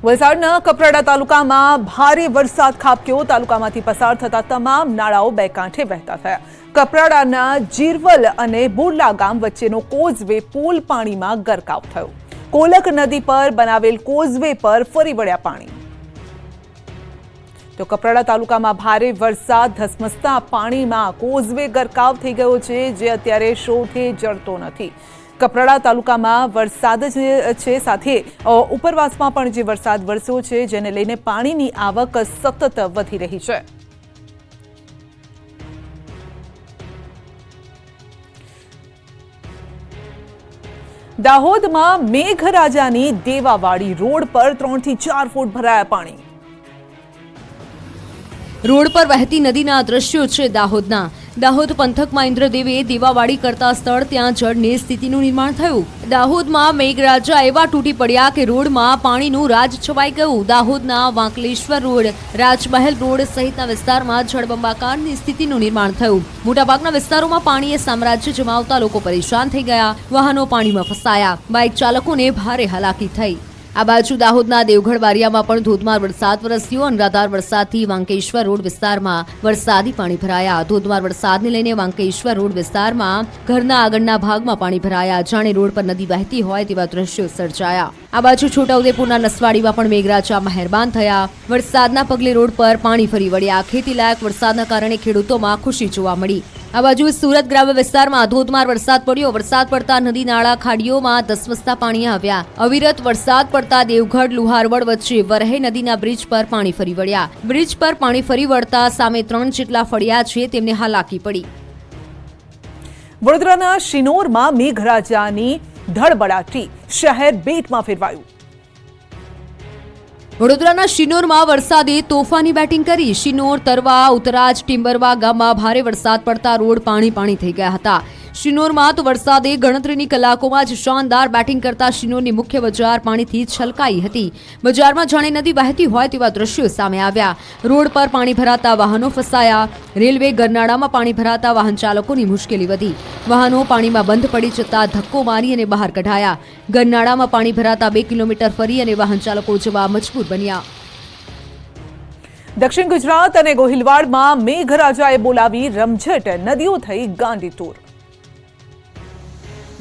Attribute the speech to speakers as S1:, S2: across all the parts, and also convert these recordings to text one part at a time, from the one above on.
S1: વલસાડના કપરાડા તાલુકામાં ભારે વરસાદ ખાબક્યો। તાલુકામાંથી પસાર થતા તમામ નાળાઓ બે કાંઠે વહેતા થયા। કપરાડાના જીરવલ અને બોરલા ગામ વચ્ચેનો કોઝવે પુલ પાણીમાં ગરકાવ થયો। કોલક નદી પર બનાવેલ કોઝવે પર ફરી વળ્યા પાણી। તો કપરાડા તાલુકામાં ભારે વરસાદ ધસમસતા પાણીમાં કોઝવે ગરકાવ થઈ ગયો છે, જે અત્યારે શોધે જળતો નથી। કપરાડા તાલુકામાં વરસાદ છે, સાથે ઉપરવાસમાં પણ જે વરસાદ વરસ્યો છે, જેને લઈને પાણીની આવક સતત વધી રહી છે। દાહોદમાં મેઘરાજાની દેવાવાડી રોડ પર 3 થી 4 ફૂટ ભરાયા પાણી।
S2: રોડ પર વહેતી નદીના દ્રશ્યો છે દાહોદના। દાહોદ પંથકમાં ઇન્દ્રદેવે દેવાવાડી કરતા સ્થળ ત્યાં જળની સ્થિતિનું નિર્માણ થયું। દાહોદમાં મેઘરાજા એવા તૂટી પડ્યા કે રોડમાં પાણીનું રાજ છવાઈ ગયું। દાહોદના વાંકલેશ્વર રોડ, રાજમહેલ રોડ સહિતના વિસ્તારમાં જળબંબાકારની સ્થિતિનું નિર્માણ થયું। મોટાભાગના વિસ્તારોમાં પાણીએ સામ્રાજ્ય જમાવતા લોકો પરેશાન થઈ ગયા। વાહનો પાણીમાં ફસાયા। બાઇક ચાલકોને ભારે હાલાકી થઈ। આ બાજુ દાહોદના દેવગઢ બારિયામાં પણ ધોધમાર વરસાદ વરસ્યો। અનરાધાર વરસાદથી વાંકેશ્વર રોડ વિસ્તારમાં વરસાદી પાણી ભરાયા। ધોધમાર વરસાદને લઈને વાંકેશ્વર રોડ વિસ્તારમાં ઘરના આગળના ભાગમાં પાણી ભરાયા। જાણે રોડ પર નદી વહેતી હોય તેવા દ્રશ્યો સર્જાયા। આ બાજુ છોટાઉદેપુરના નસવાડીમાં પણ મેઘરાજા મહેરબાન થયા। વરસાદના પગલે રોડ પર પાણી ફરી વળ્યા। ખેતીલાયક વરસાદના કારણે ખેડૂતોમાં ખુશી જોવા મળી। આ બાજુ સુરત ગ્રામ્ય વિસ્તારમાં ધોધમાર વરસાદ પડ્યો। વરસાદ પડતા નદી નાળા ખાડીઓમાં ધસમસતા પાણી આવ્યા। અવિરત વરસાદ પડતા દેવગઢ લુહારવડ વચ્ચે વરહે નદીના બ્રિજ પર પાણી ફરી વળ્યા। બ્રિજ પર પાણી ફરી વળતા સામે 3 જેટલા ફળિયા છે, તેમને હાલાકી પડી।
S1: વડોદરાના શિનોરમાં મેઘરાજાની ધડબડાટી, શહેર બેટમાં ફેરવાયું।
S2: વડોદરાના શિનોરમાં વરસાદે તોફાની બેટિંગ કરી। શિનોર, તરવા, ઉતરાજ, ટિમ્બરવા ગામમાં ભારે વરસાદ પડતા રોડ પાણી થઈ ગયા હતા। શિનોરમાં તો વરસાદે ગણતરીની કલાકોમાં જ શાનદાર બેટિંગ કરતા શિનોરની મુખ્ય બજાર પાણીથી છલકાઈ હતી। બજારમાં જાણે નદી વહેતી હોય તેવા દ્રશ્યો સામે આવ્યા। રોડ પર પાણી ભરાતા વાહનો ફસાયા। રેલવે ગરનાળામાં પાણી ભરાતા વાહન ચાલકોની મુશ્કેલી વધી। વાહનો પાણીમાં બંધ પડી જતા ધક્કો મારી અને બહાર કઢાયા। ગરનાળામાં પાણી ભરાતા 2 કિલોમીટર ફરી અને વાહન ચાલકો જવા મજબૂર બન્યા।
S1: દક્ષિણ ગુજરાત અને ગોહિલવાડમાં મેઘરાજાએ બોલાવી રમઝટ, નદીઓ થઈ ગાંડીતુર।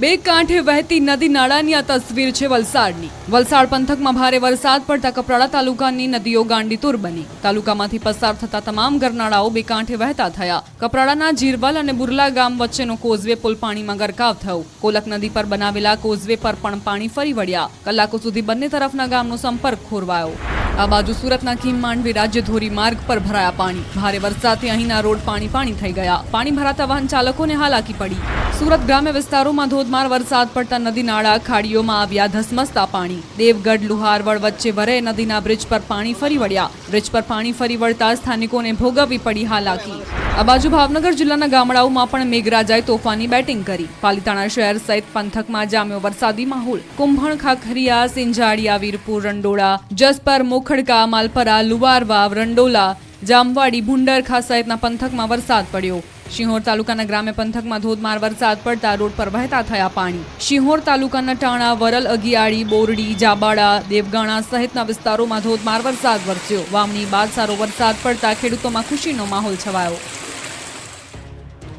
S3: બે કાંઠે વહેતી નદી નાળાની આ તસવીર છે વલસાડની। વલસાડ પંથકમાં ભારે વરસાદ પડતા કપરાડા તાલુકાની નદીઓ ગાંડીતુર બની। તાલુકામાંથી પસાર થતા તમામ ગરનાળાઓ બે કાંઠે વહેતા થયા। કપરાડાના જીરવલ અને બુરલા ગામ વચ્ચેનો કોઝવે પુલ પાણીમાં ગરકાવ થયો। કોલક નદી પર બનાવેલા કોઝવે પર પણ પાણી ફરી વળ્યા। કલાકો સુધી બંને તરફના ગામનો સંપર્ક ખોરવાયો। આ બાજુ સુરતના ખીમ માંડવી રાજ્ય ધોરી માર્ગ પર ભરાયા પાણી। ભારે વરસાદથી અહીંના રોડ પાણી થઈ ગયા। પાણી ભરાતા વાહન ચાલકોને હાલાકી પડી। સુરત ગ્રામ્ય વિસ્તારોમાં ધોધમાર વરસાદ પડતા નદી નાળા ખાડીઓમાં આવ્યા ધસમસતા પાણી। દેવગઢ લુહારવડ વચ્ચે વરહે નદીના બ્રિજ પર પાણી ફરી વળ્યા। બ્રિજ પર પાણી ફરી વળતા સ્થાનિકોને ભોગવવી પડી હાલાકી। આ બાજુ ભાવનગર જિલ્લાના ગામડાઓમાં પણ મેઘરાજાએ તોફાની બેટિંગ કરી। પાલિતાણા શહેર સહિત પંથકમાં જામ્યો વરસાદી માહોલ। કુંભણ, ખાખરિયા, સિંજાડિયા, વીરપુર, રંડોળા, જસપર, મોખડકા, માલપરા, લુવારવાવ, રંડોલા, જામવાડી, ભુંડરખા સહિતના પંથકમાં વરસાદ પડ્યો। શિહોર તાલુકાના ગ્રામ્ય પંથકમાં ધોધમાર વરસાદ પડતા રોડ પર વહેતા થયા પાણી। શિહોર તાલુકાના ટાણા, વરલ, અગિયાળી, બોરડી, જાબાડા, દેવગાણા સહિતના વિસ્તારોમાં ધોધમાર વરસાદ વરસ્યો। વાવણી બાદ સારો વરસાદ પડતા ખેડૂતોમાં ખુશીનો માહોલ છવાયો।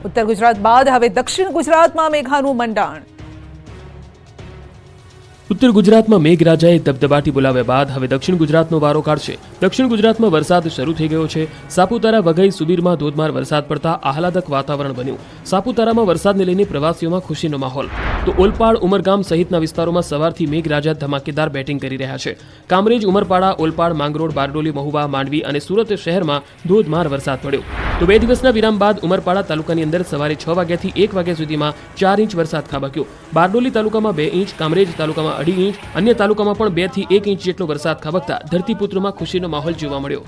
S1: ઉત્તર ગુજરાત બાદ હવે દક્ષિણ ગુજરાતમાં મેઘાનું મંડાણ।
S4: ઉત્તર ગુજરાતમાં મેઘરાજાએ દબદબાટી બોલાવ્યા બાદ હવે દક્ષિણ ગુજરાતનો વારો કાઢશે। દક્ષિણ ગુજરાતમાં વરસાદ શરૂ થઈ ગયો છે। સાપુતારા, વઘઈ, સુબીરમાં ધોધમાર વરસાદ પડતા આહલાદક વાતાવરણ બન્યું। સાપુતારામાં વરસાદને લઈને પ્રવાસીઓમાં ખુશીનો માહોલ। તો ઓલપાડ, ઉમરગામ સહિતના વિસ્તારોમાં સવારથી મેઘરાજા ધમાકેદાર બેટિંગ કરી રહ્યા છે। કામરેજ, ઉમરપાડા, ઓલપાડ, માંગરોળ, બારડોલી, મહુવા, માંડવી અને સુરત શહેરમાં ધોધમાર વરસાદ પડ્યો। તો 2 દિવસના વિરામ બાદ ઉમરપાડા તાલુકાની અંદર સવારે 6 વાગ્યાથી 1 વાગ્યા સુધીમાં 4 ઇંચ વરસાદ ખાબક્યો। બારડોલી તાલુકામાં 2 ઇંચ, કામરેજ તાલુકામાં 2.5 ઇંચ, અન્ય તાલુકામાં પણ 2 થી 1 ઇંચ જેટલો વરસાદ ખાબકતા ધરતીપુત્રોમાં ખુશીનો માહોલ જોવા મળ્યો।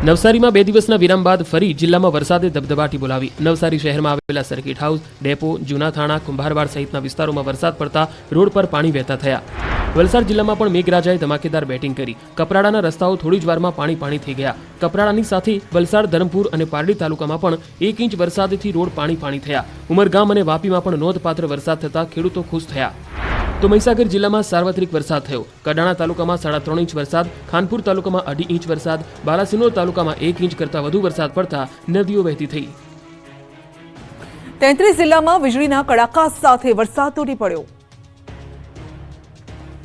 S4: નવસારીમાં 2 દિવસના વિરામ બાદ ફરી જિલ્લામાં વરસાદે ધબધબાટી બોલાવી। નવસારી શહેરમાં આવેલા સર્કિટ હાઉસ, ડેપો, જૂના થાણા, કુંભારવાડ સહિતના વિસ્તારોમાં વરસાદ પડતા રોડ પર પાણી વહેતા થયા। વલસાડ જિલ્લામાં પણ મેઘરાજાએ ધમાકેદાર બેટિંગ કરી। કપરાડાના રસ્તાઓ થોડી જ વારમાં પાણી થઈ ગયા। કપરાડાની સાથે વલસાડ, ધરમપુર અને પારડી તાલુકામાં પણ 1 ઇંચ વરસાદથી રોડ પાણી થયા। ઉમરગામ અને વાપીમાં પણ નોંધપાત્ર વરસાદ થતા ખેડૂતો ખુશ થયા। તો મહીસાગર જિલ્લામાં સાર્વત્રિક વરસાદ થયો. કડાણા તાલુકામાં 3.5 ઇંચ વરસાદ, ખાનપુર તાલુકામાં 2.5 ઇંચ વરસાદ, બાલાસિનોર તાલુકામાં 1 ઇંચ કરતાં વધુ વરસાદ પડતા નદીઓ વહેતી થઈ.
S1: 33 જિલ્લામાં વીજળીના કડાકા સાથે વરસાદ તૂટી પડ્યો.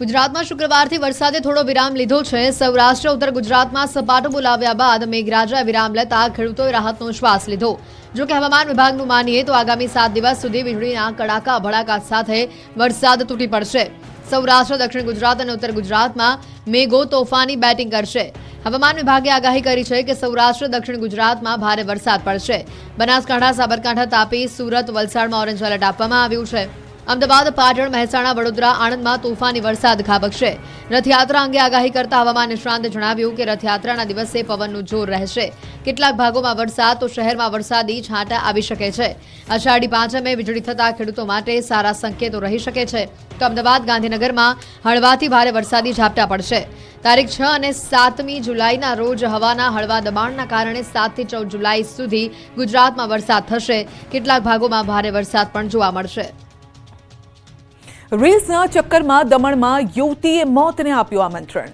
S2: ગુજરાતમાં શુક્રવારથી વરસાદે થોડો વિરામ લીધો છે. સૌરાષ્ટ્ર ઉત્તર ગુજરાતમાં સપાટો બોલાવ્યા બાદ મેઘરાજાએ વિરામ લેતા ખેડૂતોએ રાહતનો શ્વાસ લીધો. જો કે હવામાન વિભાગનું માનીએ તો આગામી 7 દિવસ સુધી વીજળીના કડાકા ભડાકા સાથે વરસાદ તૂટી પડશે. સૌરાષ્ટ્ર, દક્ષિણ ગુજરાત અને ઉત્તર ગુજરાતમાં મેઘો તોફાની બેટિંગ કરશે. હવામાન વિભાગે આગાહી કરી છે કે સૌરાષ્ટ્ર, દક્ષિણ ગુજરાતમાં ભારે વરસાદ પડશે. બનાસકાંઠા, સાબરકાંઠા, તાપી, સુરત, વલસાડમાં ઓરેન્જ એલર્ટ આપવામાં આવ્યું છે. અમદાવાદ, પાટણ, મહેસાણા, વડોદરા, આણંદમાં તોફાની વરસાદ ખાબકશે. રથયાત્રા અંગે આગાહી કરતા હવામાન નિષ્ણાંતે જણાવ્યું કે રથયાત્રાના દિવસે પવનનું જોર રહેશે. કેટલાક ભાગોમાં વરસાદ તો શહેરમાં વરસાદી છાંટા આવી શકે છે. અષાઢી પાંચમે વીજળી થતા ખેડૂતો માટે સારા સંકેતો રહી શકે છે. તો અમદાવાદ, ગાંધીનગરમાં હળવાથી ભારે વરસાદી ઝાપટા પડશે. તારીખ 6 અને 7મી જુલાઈના રોજ હવાના હળવા દબાણના કારણે 7 થી 14 જુલાઈ સુધી ગુજરાતમાં વરસાદ થશે. કેટલાક ભાગોમાં ભારે વરસાદ પણ જોવા મળશે.
S1: રીલ્સના ચક્કરમાં દમણમાં યુવતીએ મોતને આપ્યું આમંત્રણ.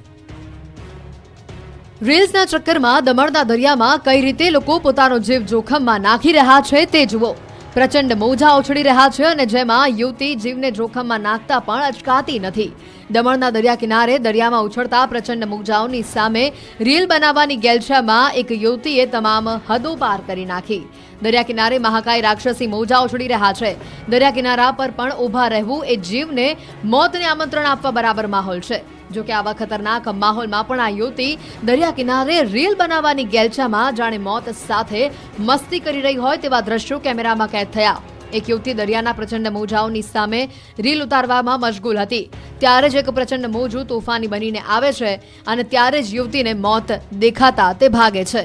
S2: રીલ્સના ચક્કરમાં દમણના દરિયામાં કઈ રીતે લોકો પોતાનો જીવ જોખમમાં નાખી રહ્યા છે તે જુઓ. પ્રચંડ મોજા ઉછળી રહ્યા છે અને જેમાં યુવતી જીવને જોખમમાં નાખતા પણ અચકાતી નથી. દમણના દરિયા કિનારે દરિયામાં ઉછળતા પ્રચંડ મોજાઓની સામે રીલ બનાવવાની ગેલછામાં એક યુવતીએ તમામ હદો પાર કરી નાખી. દરિયા કિનારે મહાકાય રાક્ષસી મોજા ઉછળી રહ્યા છે. દરિયા કિનારા પર પણ ઊભા રહેવું એ જીવને મોતને આમંત્રણ આપવા બરાબર માહોલ છે. જો કે આવા ખતરનાક માહોલમાં પણ આ યુવતી દરિયા કિનારે રીલ બનાવવાની ગેલછામાં જાણે મોત સાથે મસ્તી કરી રહી હોય તેવા દ્રશ્યો કેમેરામાં કેદ થયા. એક યુવતી દરિયાના પ્રચંડ મોજાઓની સામે રીલ ઉતારવામાં મશગુલ હતી. ત્યારે જ એક પ્રચંડ મોજું તોફાની બનીને આવે છે અને ત્યારે જ યુવતીને મોત દેખાતા તે ભાગે છે.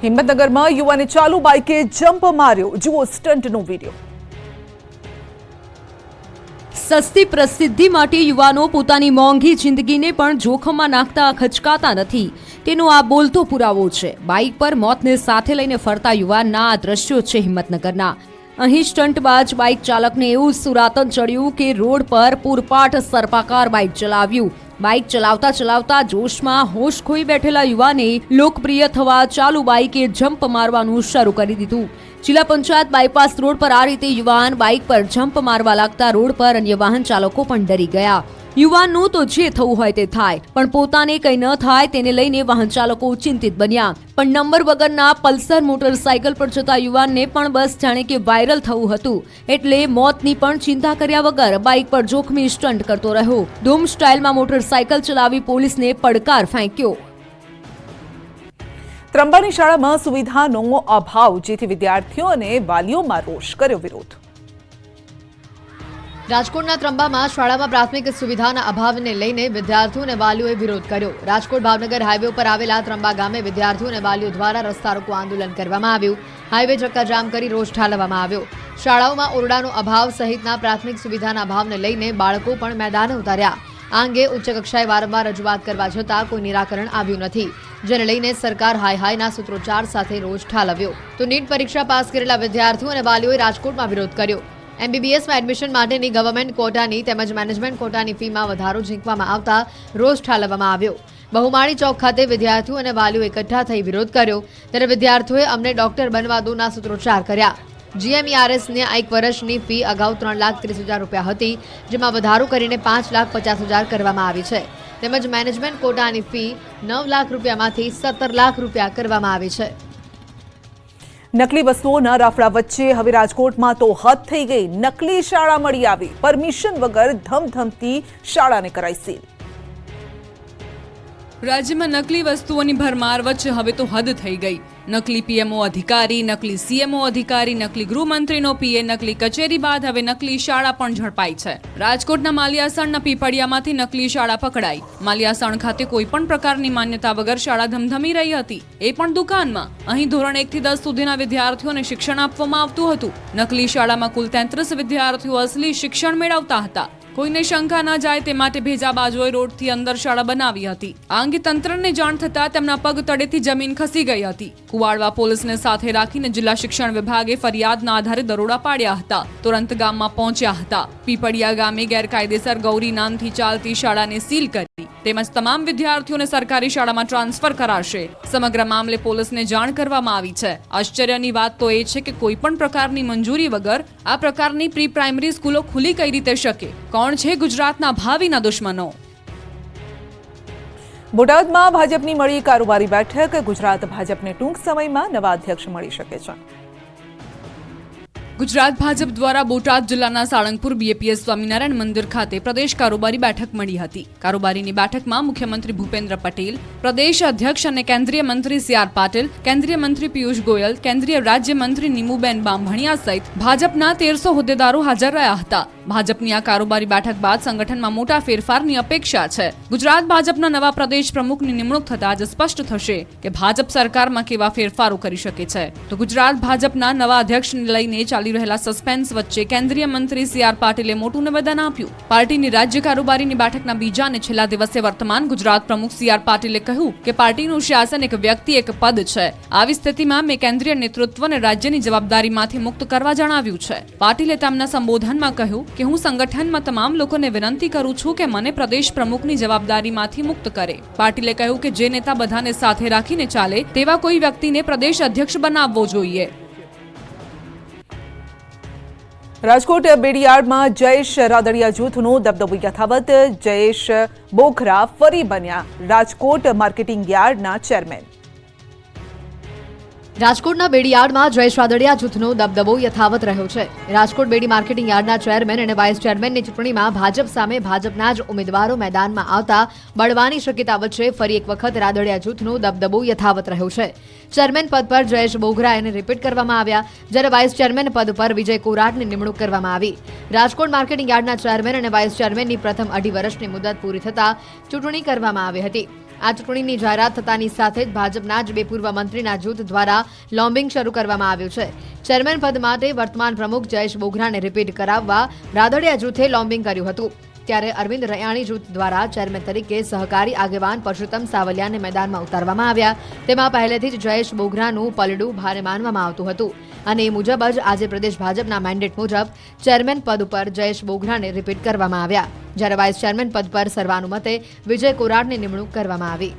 S1: હિંમતનગરમાં યુવાને ચાલુ બાઇકે જમ્પ માર્યો. જુઓ સ્ટન્ટનો વિડીયો.
S2: સસ્તી પ્રસિદ્ધિ માટે યુવાનો પોતાની મોંઘી જિંદગીને પણ જોખમમાં નાખતા ખચકાતા નથી. તેનો આ બોલતો પુરાવો છે. બાઇક પર મોતને સાથે લઈને ફરતા યુવાનના આ દ્રશ્યો છે હિંમતનગરના. અહીં સ્ટંટબાજ બાઇક ચાલકને એવું સુરાતન ચડ્યું કે રોડ પર પૂરપાટ સર્પાકાર બાઇક ચલાવ્યું. બાઇક ચલાવતા ચલાવતા જોશમાં હોશ ખોઈ બેઠેલા યુવાને લોકપ્રિય થવા ચાલુ બાઇકે જમ્પ મારવાનું શરૂ કરી દીધું. જિલ્લા પંચાયત બાયપાસ રોડ પર આ રીતે યુવાન બાઇક પર જમ્પ મારવા લાગતા રોડ પર અન્ય વાહન ચાલકો પણ ડરી ગયા. યુવાનનું તો જે થવું હોય તે થાય, પણ પોતાને કંઈ ન થાય તેને લઈને વાહન ચાલકો ચિંતિત બન્યા. પણ નંબર વગરના પલ્સર મોટરસાયકલ પર જતા યુવાનને પણ બસ જાણે કે વાયરલ થવું હતું, એટલે મોતની પણ ચિંતા કર્યા વગર બાઇક પર જોખમી સ્ટન્ટ કરતો રહ્યો. ધૂમ સ્ટાઇલમાં મોટરસાયકલ ચલાવી પોલીસને પડકાર ફેંક્યો.
S1: ત્રંબાની શાળામાં સુવિધાનો અભાવ, જેથી વિદ્યાર્થીઓ અને વાલીઓમાં રોષ, કર્યો વિરોધ.
S2: રાજકોટના ત્રંબામાં શાળામાં પ્રાથમિક સુવિધાના અભાવને લઈને વિદ્યાર્થીઓ અને વાલીઓએ વિરોધ કર્યો. રાજકોટ ભાવનગર હાઈવે પર આવેલા ત્રંબા ગામે વિદ્યાર્થીઓ અને વાલીઓ દ્વારા રસ્તા રોકો આંદોલન કરવામાં આવ્યું. હાઈવે ચક્કાજામ કરી રોષ ઠાલવવામાં આવ્યો. શાળાઓમાં ઓરડાનો અભાવ સહિતના પ્રાથમિક સુવિધાના અભાવને લઈને બાળકો પણ મેદાને ઉતાર્યા. આ અંગે ઉચ્ચ કક્ષાએ વારંવાર રજૂઆત કરવા છતાં કોઈ નિરાકરણ આવ્યું નથી, જેને લઈને સરકાર હાય હાયના સૂત્રોચ્ચાર સાથે રોષ ઠાલવ્યો. તો નીટ પરીક્ષા પાસ કરેલા વિદ્યાર્થીઓ અને વાલીઓએ રાજકોટમાં વિરોધ કર્યો. MBBSમાં એડમિશન માટેની ગવર્મેન્ટ કોટાની તેમજ મેનેજમેન્ટ કોટાની ફીમાં વધારો ઝીંકવામાં આવતા રોષ ઠાલવવામાં આવ્યો. બહુમાળી ચોક ખાતે વિદ્યાર્થીઓ અને વાલીઓ એકઠા થઈ વિરોધ કર્યો. ત્યારે વિદ્યાર્થીઓએ અમને ડોક્ટર બનવા દોના સૂત્રોચ્ચાર કર્યા. GMERSની 1 વર્ષની ફી અગાઉ 3,30,000 રૂપિયા હતી, જેમાં વધારો કરીને 5,50,000 કરવામાં આવી છે. તેમજ મેનેજમેન્ટ કોટાની ફી 9 લાખ રૂપિયામાંથી 17 લાખ રૂપિયા કરવામાં આવી છે.
S1: નકલી વસ્તુઓના રાફડા વચ્ચે હવે રાજકોટમાં તો હદ થઈ ગઈ. નકલી શાળા મળી આવી. પરમિશન વગર ધમધમતી શાળાને કરાઈ સીલ.
S3: રાજ્યમાં નકલી વસ્તુઓની ભરમાર વચ્ચે હવે તો હદ થઈ ગઈ. નકલી PMO અધિકારી, નકલી CMO અધિકારી, નકલી ગૃહમંત્રીનો PA, નકલી કચેરી બાદ હવે નકલી શાળા પણ ઝડપાઈ છે. રાજકોટના માલિયાસણના પીપળિયામાંથી નકલી શાળા પકડાઈ. માલિયાસણ ખાતે કોઈ પણ પ્રકારની માન્યતા વગર શાળા ધમધમી રહી હતી, એ પણ દુકાનમાં. અહીં ધોરણ 1 થી 10 સુધીના વિદ્યાર્થીઓને શિક્ષણ આપવામાં આવતું હતું. નકલી શાળામાં કુલ 33 વિદ્યાર્થીઓ અસલી શિક્ષણ મેળવતા હતા. કોઈને શંકા ન જાય તે માટે ભેજાબાજોએ રોડથી અંદર શાળા બનાવી હતી. આ અંગે તંત્રને જાણ થતાં તેમના પગ તળેથી જમીન ખસી ગઈ હતી. કુવાડવા પોલીસને સાથે રાખીને જિલ્લા શિક્ષણ વિભાગે ફરિયાદના આધારે દરોડા પાડ્યા હતા. તુરંત ગામમાં પહોંચ્યા હતા. પીપળિયા ગામે ગેરકાયદેસર ગૌરી નામથી ચાલતી શાળાને સીલ કરી તેમજ તમામ વિદ્યાર્થીઓને સરકારી શાળામાં ટ્રાન્સફર કરાશે. સમગ્ર મામલે પોલીસને જાણ કરવામાં આવી છે. આશ્ચર્યની વાત તો એ છે કે કોઈ પણ પ્રકારની મંજૂરી વગર આ પ્રકારની પ્રી પ્રાઇમરી સ્કૂલો ખુલી કઈ રીતે શકે? કોણ છે ગુજરાતના ભાવિના દુશ્મનો?
S1: બોટાદમાં ભાજપની મળી કારોબારી બેઠક. ગુજરાત ભાજપને ટૂંક સમયમાં નવા અધ્યક્ષ મળી શકે છે.
S3: ગુજરાત ભાજપ દ્વારા બોટાદ જિલ્લાના સાળંગપુર બીએપીએસ સ્વામિનારાયણ મંદિર ખાતે પ્રદેશ કારોબારી બેઠક મળી હતી. કારોબારીની બેઠકમાં મુખ્યમંત્રી ભૂપેન્દ્ર પટેલ, પ્રદેશ અધ્યક્ષ અને કેન્દ્રીય મંત્રી સી.આર. પાટીલ, કેન્દ્રીય મંત્રી પિયુષ ગોયલ, કેન્દ્રીય રાજ્ય મંત્રી નીમુબેન બામભણિયા સહિત ભાજપના 1300 હોદ્દેદારો હાજર રહ્યા હતા. ભાજપની આ કારોબારી બેઠક બાદ સંગઠનમાં મોટા ફેરફારની અપેક્ષા છે. ગુજરાત ભાજપના નવા પ્રદેશ પ્રમુખની નિમણૂક થતાં જ સ્પષ્ટ થશે કે ભાજપ સરકારમાં કેવા ફેરફારો કરી શકે છે. તો ગુજરાત ભાજપના નવા અધ્યક્ષને લઈને ચાલી રહેલા સસ્પેન્સ વચ્ચે કેન્દ્રીય મંત્રી સી.આર. પાટીલે મોટું નિવેદન આપ્યું. પાર્ટીની રાજ્ય કારોબારીની બેઠકના બીજા અને છેલ્લા દિવસે વર્તમાન ગુજરાત પ્રમુખ સી.આર. પાટીલે કહ્યું કે પાર્ટીનું શાસન એક વ્યક્તિ એક પદ છે. આવી સ્થિતિમાં મેં કેન્દ્રીય નેતૃત્વને રાજ્યની જવાબદારીમાંથી મુક્ત કરવા જણાવ્યું છે. પાટીલે તેમના સંબોધનમાં કહ્યું કે હું સંગઠનમાં તમામ લોકોને વિનંતી કરું છું કે મને પ્રદેશ પ્રમુખની જવાબદારીમાંથી મુક્ત કરે. પાટીલે કહ્યું કે જે નેતા બધાને સાથે રાખીને ચાલે તેવા કોઈ વ્યક્તિને પ્રદેશ અધ્યક્ષ બનાવવો જોઈએ.
S1: રાજકોટ બેડીયાર્ડમાં જયેશ રાદડિયા જૂથનો દબદબો યથાવત. જયેશ બોખરા ફરી બન્યા રાજકોટ માર્કેટિંગ યાર્ડના ચેરમેન.
S5: રાજકોટના બેડીયાર્ડમાં જયેશ રાદડિયા જૂથનો દબદબો યથાવત રહ્યો છે. રાજકોટ બેડી માર્કેટિંગ યાર્ડના ચેરમેન અને વાઇસ ચેરમેનની ચૂંટણીમાં ભાજપ સામે ભાજપના જ ઉમેદવારો મેદાનમાં આવતા બળવાની શક્યતા વચ્ચે ફરી એક વખત રાદડિયા જૂથનો દબદબો યથાવત રહ્યો છે. ચેરમેન પદ પર જયેશ બોગરાને રિપીટ કરવામાં આવ્યા, જ્યારે વાઇસ ચેરમેન પદ પર વિજય કોરાટની નિમણૂક કરવામાં આવી. રાજકોટ માર્કેટિંગ યાર્ડના ચેરમેન અને વાઇસ ચેરમેનની પ્રથમ 2.5 વર્ષની મુદત પૂરી થતાં ચૂંટણી કરવામાં આવી હતી. આ ચૂંટણીની જાહેરાત થતાની સાથે જ ભાજપના જ 2 પૂર્વ મંત્રીના જૂથ દ્વારા લોમ્બિંગ શરૂ કરવામાં આવ્યું છે. ચેરમેન પદ માટે વર્તમાન પ્રમુખ જયેશ બોગરાને રિપીટ કરાવવા રાદડિયા જૂથે લોમ્બિંગ કર્યું હતું. ત્યારે અરવિંદ રૈયાણી જૂથ દ્વારા ચેરમેન તરીકે સહકારી આગેવાન પરસોત્તમ સાવલિયાને મેદાનમાં ઉતારવામાં આવ્યા. તેમાં પહેલેથી જ જયેશ બોગરાનું પલડું ભારે માનવામાં આવતું હતું અને એ મુજબ જ આજે પ્રદેશ ભાજપના મેન્ડેટ મુજબ ચેરમેન પદ ઉપર જયેશ બોગરાને રિપીટ કરવામાં આવ્યા, જ્યારે વાઇસ ચેરમેન પદ પર સર્વાનુમતે વિજય કોરાટની નિમણૂક કરવામાં આવી.